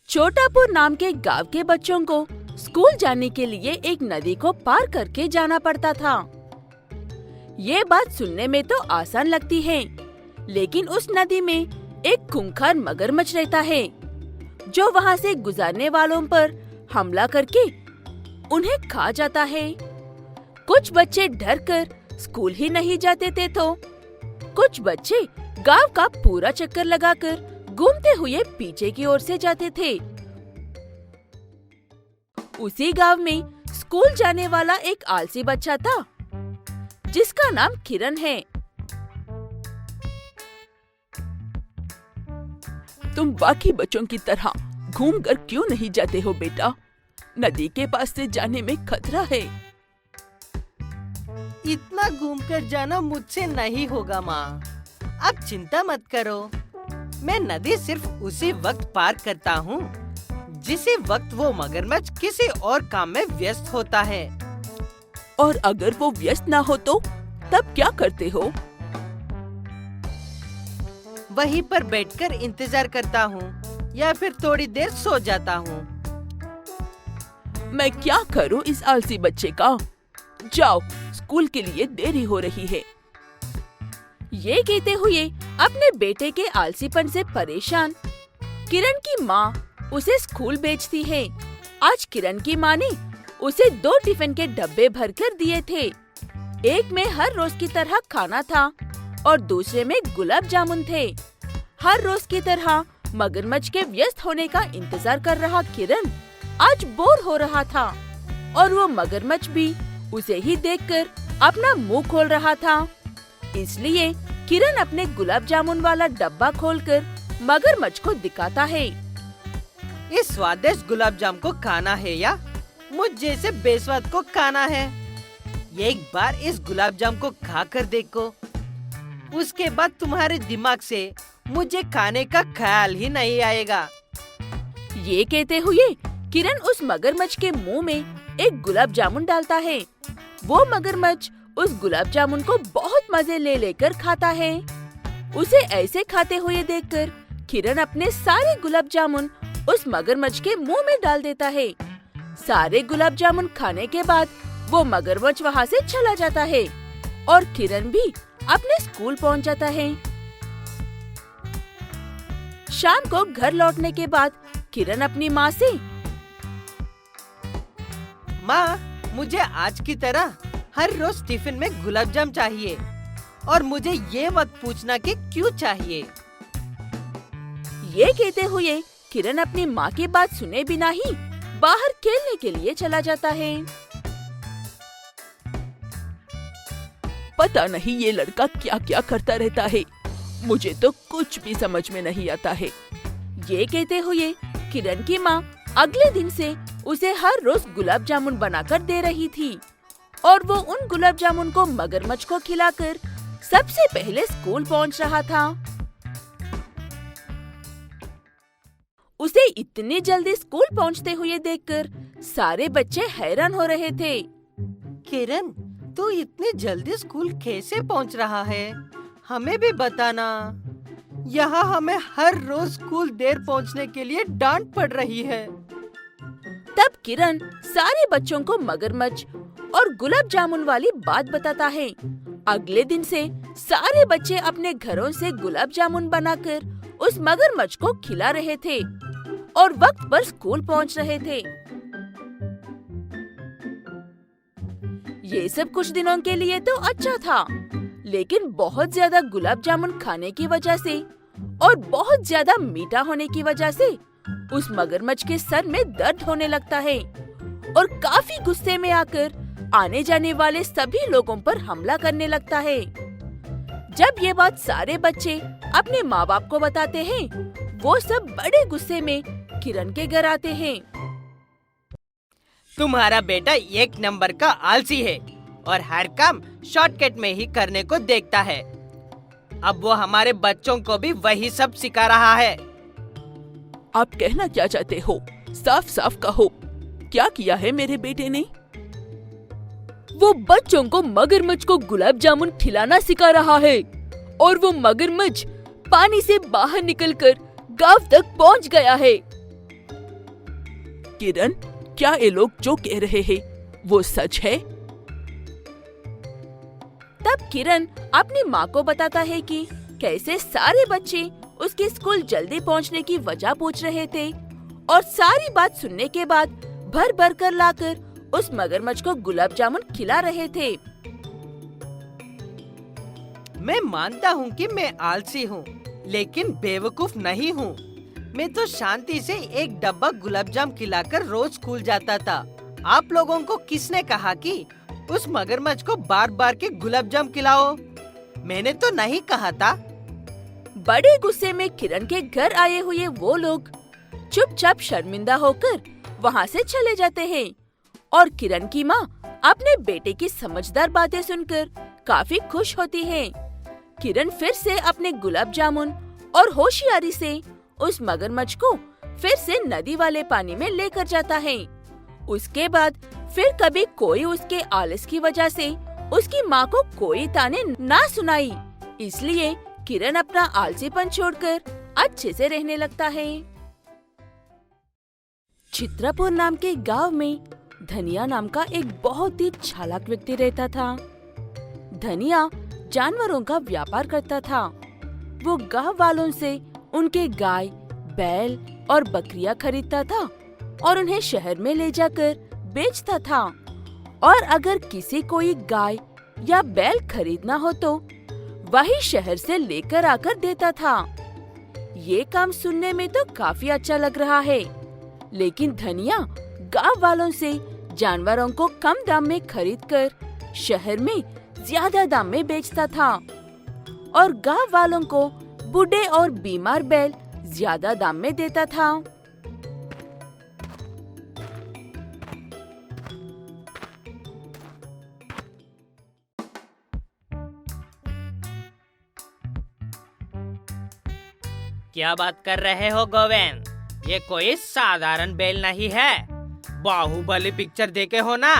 छोटापुर नाम के गांव के बच्चों को स्कूल जाने के लिए एक नदी को पार करके जाना पड़ता था। ये बात सुनने में तो आसान लगती है, लेकिन उस नदी में एक खूंखार मगरमच्छ रहता है, जो वहाँ से गुजरने वालों पर हमला करके उन्हें खा जाता है। कुछ बच्चे डर कर स्कूल ही नहीं जाते थे, तो कुछ बच्चे गांव का पूरा चक्कर लगाकर घूमते हुए पीछे की ओर से जाते थे। उसी गांव में स्कूल जाने वाला एक आलसी बच्चा था, जिसका नाम किरण है। तुम बाकी बच्चों की तरह घूमकर क्यों नहीं जाते हो बेटा? नदी के पास से जाने में खतरा है। इतना घूमकर जाना मुझसे नहीं होगा माँ। आप चिंता मत करो, मैं नदी सिर्फ उसी वक्त पार करता हूँ जिसी वक्त वो मगरमच्छ किसी और काम में व्यस्त होता है। और अगर वो व्यस्त ना हो तो तब क्या करते हो? वहीं पर बैठकर इंतजार करता हूँ या फिर थोड़ी देर सो जाता हूँ। मैं क्या करूँ इस आलसी बच्चे का? जाओ, स्कूल के लिए देरी हो रही है। ये कहते हुए अपने बेटे के आलसीपन से परेशान किरण की माँ उसे स्कूल भेजती है। आज किरण की माँ ने उसे 2 टिफिन के डब्बे भरकर दिए थे। एक में हर रोज की तरह खाना था और दूसरे में गुलाब जामुन थे। हर रोज की तरह मगरमच्छ के व्यस्त होने का इंतजार कर रहा किरण आज बोर हो रहा था, और वो मगरमच्छ भी उसे ही देखकर अपना मुंह खोल रहा था। इसलिए किरण अपने गुलाब जामुन वाला डब्बा खोलकर मगरमच्छ को दिखाता है। इस स्वादिष्ट गुलाब जाम को खाना है या मुझ जैसे बेस्वाद को खाना है? एक बार इस गुलाब जाम को खाकर देखो, उसके बाद तुम्हारे दिमाग से मुझे खाने का ख्याल ही नहीं आएगा। ये कहते हुए किरण उस मगरमच्छ के मुंह में एक गुलाब जामुन डालता है। वो मगरमच्छ उस गुलाब जामुन को बहुत मजे ले लेकर खाता है। उसे ऐसे खाते हुए देखकर किरण अपने सारे गुलाब जामुन उस मगरमच्छ के मुंह में डाल देता है। सारे गुलाब जामुन खाने के बाद वो मगरमच्छ वहाँ से चला जाता है और किरण भी अपने स्कूल पहुँच जाता है। शाम को घर लौटने के बाद किरण अपनी माँ से, माँ, मुझे आज की तरह हर रोज टिफिन में गुलाब जाम चाहिए और मुझे ये मत पूछना कि क्यों चाहिए। ये कहते हुए किरण अपनी माँ की बात सुने बिना ही बाहर खेलने के लिए चला जाता है। पता नहीं ये लड़का क्या क्या करता रहता है, मुझे तो कुछ भी समझ में नहीं आता है। ये कहते हुए किरण की माँ अगले दिन से उसे हर रोज गुलाब जामुन बनाकर दे रही थी, और वो उन गुलाब जामुन को मगरमच्छ को खिलाकर सबसे पहले स्कूल पहुँच रहा था। उसे इतनी जल्दी स्कूल पहुँचते हुए देखकर सारे बच्चे हैरान हो रहे थे। किरण, तू इतनी जल्दी स्कूल कैसे पहुँच रहा है? हमें भी बताना। यहाँ हमें हर रोज स्कूल देर पहुँचने के लिए डांट पड़ रही है। तब किरण सारे बच्चों को मगरमच्छ और गुलाब जामुन वाली बात बताता है। अगले दिन से सारे बच्चे अपने घरों से गुलाब जामुन बनाकर उस मगरमच्छ को खिला रहे थे और वक्त पर स्कूल पहुंच रहे थे। ये सब कुछ दिनों के लिए तो अच्छा था, लेकिन बहुत ज्यादा गुलाब जामुन खाने की वजह से और बहुत ज्यादा मीठा होने की वजह से उस मगरमच्छ के सर में दर्द होने लगता है और काफी गुस्से में आकर आने जाने वाले सभी लोगों पर हमला करने लगता है। जब ये बात सारे बच्चे अपने माँ बाप को बताते हैं, वो सब बड़े गुस्से में किरण के घर आते हैं। तुम्हारा बेटा 1 नंबर का आलसी है और हर काम शॉर्टकट में ही करने को देखता है। अब वो हमारे बच्चों को भी वही सब सिखा रहा है। आप कहना क्या चाहते हो? साफ साफ कहो, क्या किया है मेरे बेटे ने? वो बच्चों को मगरमच्छ को गुलाब जामुन खिलाना सिखा रहा है और वो मगरमच्छ पानी से बाहर निकलकर गांव तक पहुंच गया है। किरण, क्या ये लोग जो कह रहे हैं वो सच है? तब किरण अपनी माँ को बताता है कि कैसे सारे बच्चे उसके स्कूल जल्दी पहुँचने की वजह पूछ रहे थे और सारी बात सुनने के बाद भर भर कर लाकर उस मगरमच्छ को गुलाब जामुन खिला रहे थे। मैं मानता हूँ कि मैं आलसी हूँ, लेकिन बेवकूफ नहीं हूँ। मैं तो शांति से एक डब्बा गुलाब जाम खिलाकर रोज स्कूल जाता था। आप लोगों को किसने कहा कि उस मगरमच्छ को बार बार के गुलाब जाम खिलाओ? मैंने तो नहीं कहा था। बड़े गुस्से में किरण के घर आए हुए वो लोग चुपचाप शर्मिंदा होकर वहाँ से चले जाते हैं और किरण की माँ अपने बेटे की समझदार बातें सुनकर काफी खुश होती है। किरण फिर से अपने गुलाब जामुन और होशियारी से उस मगरमच्छ को फिर से नदी वाले पानी में लेकर जाता है। उसके बाद फिर कभी कोई उसके आलस की वजह से उसकी माँ को कोई ताने ना सुनाई, इसलिए किरण अपना आलसीपन छोड़कर अच्छे से रहने लगता है। चित्रापुर नाम के गांव में धनिया नाम का एक बहुत ही चालाक व्यक्ति रहता था। धनिया जानवरों का व्यापार करता था। वो गांव वालों से उनके गाय, बैल और बकरियां खरीदता था और उन्हें शहर में ले जाकर बेचता था। और अगर किसी कोई गाय या बैल खरीदना हो तो वही शहर से लेकर आकर देता था। ये काम सुनने में तो काफी अच्छा लग रहा है, लेकिन धनिया गांव वालों से जानवरों को कम दाम में खरीदकर शहर में ज्यादा दाम में बेचता था और गांव वालों को बूढ़े और बीमार बैल ज्यादा दाम में देता था। क्या बात कर रहे हो गोविंद? ये कोई साधारण बैल नहीं है। बाहुबली पिक्चर देखे हो ना?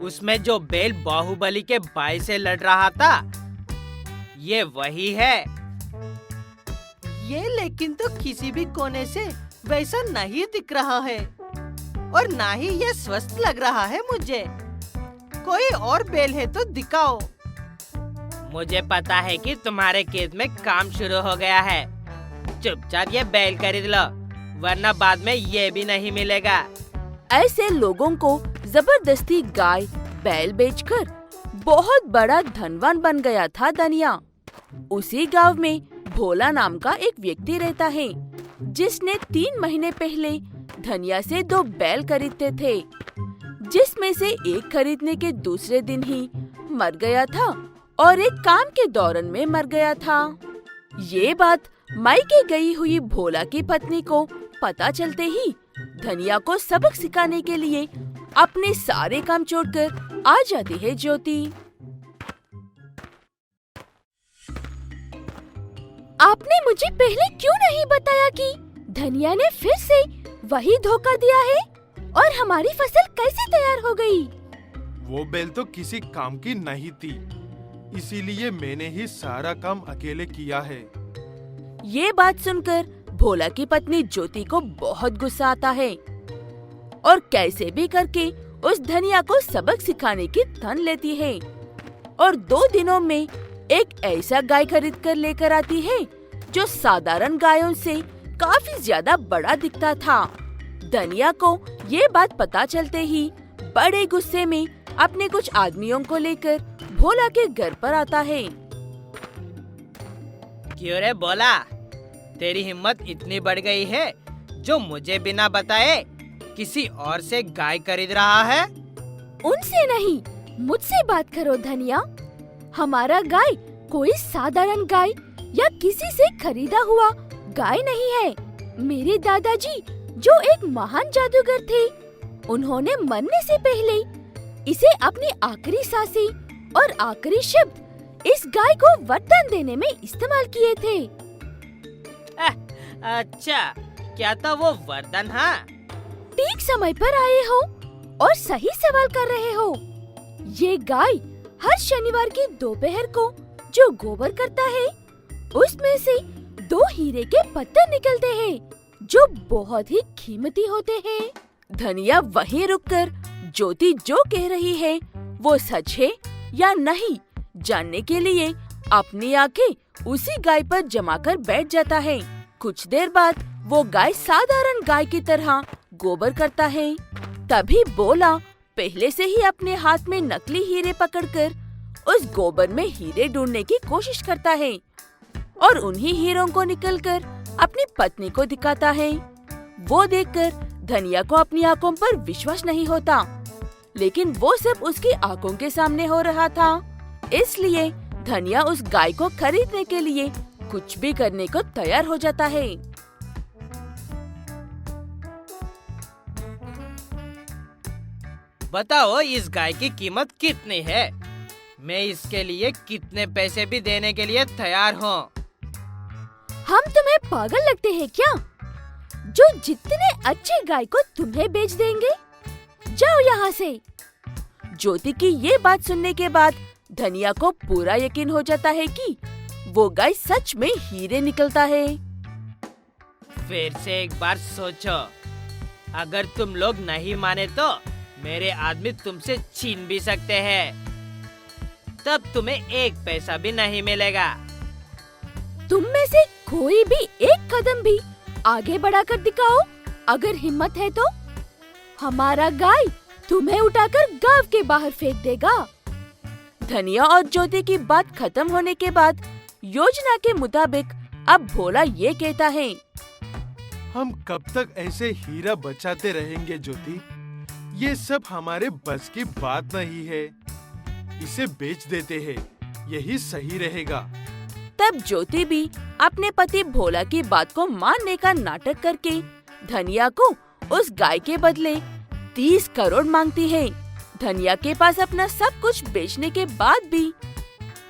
उसमें जो बैल बाहुबली के भाई से लड़ रहा था, ये वही है। ये लेकिन तो किसी भी कोने से वैसा नहीं दिख रहा है और ना ही ये स्वस्थ लग रहा है मुझे। कोई और बैल है तो दिखाओ। मुझे पता है कि तुम्हारे खेत में काम शुरू हो गया है। चुपचाप ये बैल खरीद लो, वरना बाद में ये भी नहीं मिलेगा। ऐसे लोगों को जबरदस्ती गाय बैल बेचकर बहुत बड़ा धनवान बन गया था धनिया। उसी गांव में भोला नाम का एक व्यक्ति रहता है, जिसने 3 महीने पहले धनिया से 2 बैल खरीदते थे, जिसमें से एक खरीदने के दूसरे दिन ही मर गया था और एक काम के दौरान में मर गया था। ये बात मायके गई हुई भोला की पत्नी को पता चलते ही धनिया को सबक सिखाने के लिए अपने सारे काम छोड़कर आ जाती है ज्योति। आपने मुझे पहले क्यों नहीं बताया कि धनिया ने फिर से वही धोखा दिया है और हमारी फसल कैसे तैयार हो गई? वो बैल तो किसी काम की नहीं थी, इसीलिए मैंने ही सारा काम अकेले किया है। ये बात सुनकर भोला की पत्नी ज्योति को बहुत गुस्सा आता है और कैसे भी करके उस धनिया को सबक सिखाने की ठान लेती है और 2 दिनों में एक ऐसा गाय खरीद कर लेकर आती है जो साधारण गायों से काफी ज्यादा बड़ा दिखता था। धनिया को ये बात पता चलते ही बड़े गुस्से में अपने कुछ आदमियों को लेकर भोला के घर पर आता है। क्यों रे भोला, तेरी हिम्मत इतनी बढ़ गई है जो मुझे बिना बताए किसी और से गाय खरीद रहा है? उनसे नहीं, मुझसे बात करो धनिया। हमारा गाय कोई साधारण गाय या किसी से खरीदा हुआ गाय नहीं है। मेरे दादाजी जो एक महान जादूगर थे, उन्होंने मरने से पहले इसे अपनी आखिरी सांसें और आखिरी शब्द इस गाय को वरदान देने में इस्तेमाल किए थे। अच्छा, क्या था वो वरदान? हाँ, ठीक समय पर आए हो और सही सवाल कर रहे हो। ये गाय हर शनिवार की दोपहर को जो गोबर करता है, उसमें से 2 हीरे के पत्थर निकलते हैं जो बहुत ही कीमती होते हैं। धनिया वहीं रुककर ज्योति जो कह रही है वो सच है या नहीं जानने के लिए अपनी आंखें उसी गाय पर जमाकर बैठ जाता है। कुछ देर बाद वो गाय साधारण गाय की तरह गोबर करता है। तभी बोला पहले से ही अपने हाथ में नकली हीरे पकड़कर उस गोबर में हीरे ढूंढने की कोशिश करता है और उन्हीं हीरों को निकलकर अपनी पत्नी को दिखाता है। वो देखकर धनिया को अपनी आंखों पर विश्वास नहीं होता, लेकिन वो सब उसकी आंखों के सामने हो रहा था। इसलिए धनिया उस गाय को खरीदने के लिए कुछ भी करने को तैयार हो जाता है। बताओ इस गाय की कीमत कितनी है? मैं इसके लिए कितने पैसे भी देने के लिए तैयार हूँ। हम तुम्हें पागल लगते हैं क्या? जो जितने अच्छे गाय को तुम्हें बेच देंगे। जाओ यहाँ से। ज्योति की ये बात सुनने के बाद धनिया को पूरा यकीन हो जाता है कि वो गाय सच में हीरे निकलता है। फिर से एक बार सोचो, अगर तुम लोग नहीं माने तो मेरे आदमी तुमसे छीन भी सकते हैं, तब तुम्हें एक पैसा भी नहीं मिलेगा। तुम में से कोई भी एक कदम भी आगे बढ़ाकर दिखाओ, अगर हिम्मत है तो हमारा गाय तुम्हें उठाकर गांव के बाहर फेंक देगा। धनिया और ज्योति की बात खत्म होने के बाद योजना के मुताबिक अब भोला ये कहता है, हम कब तक ऐसे हीरा बचाते रहेंगे ज्योति? ये सब हमारे बस की बात नहीं है। इसे बेच देते हैं, यही सही रहेगा। तब ज्योति भी अपने पति भोला की बात को मानने का नाटक करके धनिया को उस गाय के बदले 30 करोड़ मांगती है। धनिया के पास अपना सब कुछ बेचने के बाद भी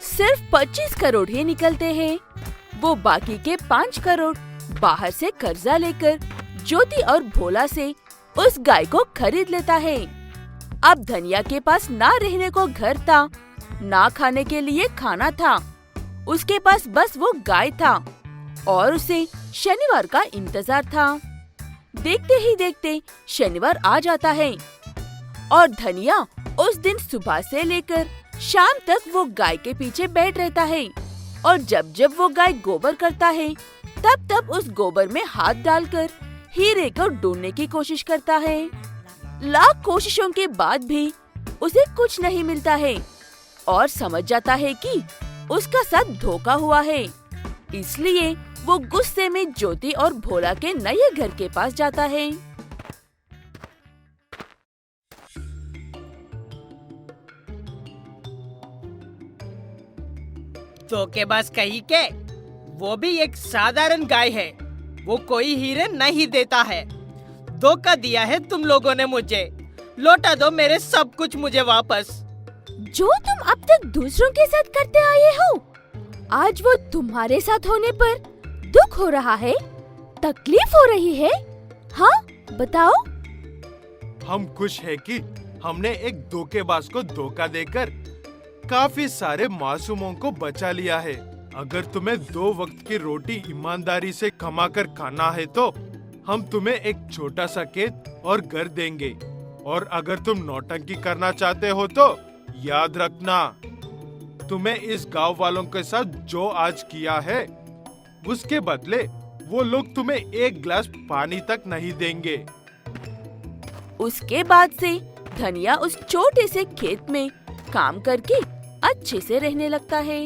सिर्फ 25 करोड़ ही निकलते हैं। वो बाकी के 5 करोड़ बाहर से कर्जा लेकर ज्योति और भोला से उस गाय को खरीद लेता है। अब धनिया के पास ना रहने को घर था, ना खाने के लिए खाना था। उसके पास बस वो गाय था और उसे शनिवार का इंतजार था। देखते ही देखते शनिवार आ जाता है और धनिया उस दिन सुबह से लेकर शाम तक वो गाय के पीछे बैठ रहता है और जब जब वो गाय गोबर करता है तब तब उस गोबर में हाथ डालकर हीरे को ढूंढने की कोशिश करता है। लाख कोशिशों के बाद भी उसे कुछ नहीं मिलता है और समझ जाता है कि उसका साथ धोखा हुआ है। इसलिए वो गुस्से में ज्योति और भोला के नए घर के पास जाता है। धोखेबाज कहीं के, वो भी एक साधारण गाय है। वो कोई हीरे नहीं देता है। धोखा दिया है तुम लोगों ने मुझे। लौटा दो मेरे सब कुछ मुझे वापस। जो तुम अब तक दूसरों के साथ करते आए हो, आज वो तुम्हारे साथ होने पर दुख हो रहा है, तकलीफ हो रही है। हाँ बताओ। हम खुश है कि हमने एक धोखेबाज को धोखा देकर काफी सारे मासूमों को बचा लिया है। अगर तुम्हें 2 वक्त की रोटी ईमानदारी से कमाकर खाना है तो हम तुम्हें एक छोटा सा खेत और घर देंगे, और अगर तुम नौटंकी करना चाहते हो तो याद रखना, तुम्हें इस गांव वालों के साथ जो आज किया है उसके बदले वो लोग तुम्हें 1 गिलास पानी तक नहीं देंगे। उसके बाद से धनिया उस छोटे से खेत में काम करके अच्छे से रहने लगता है।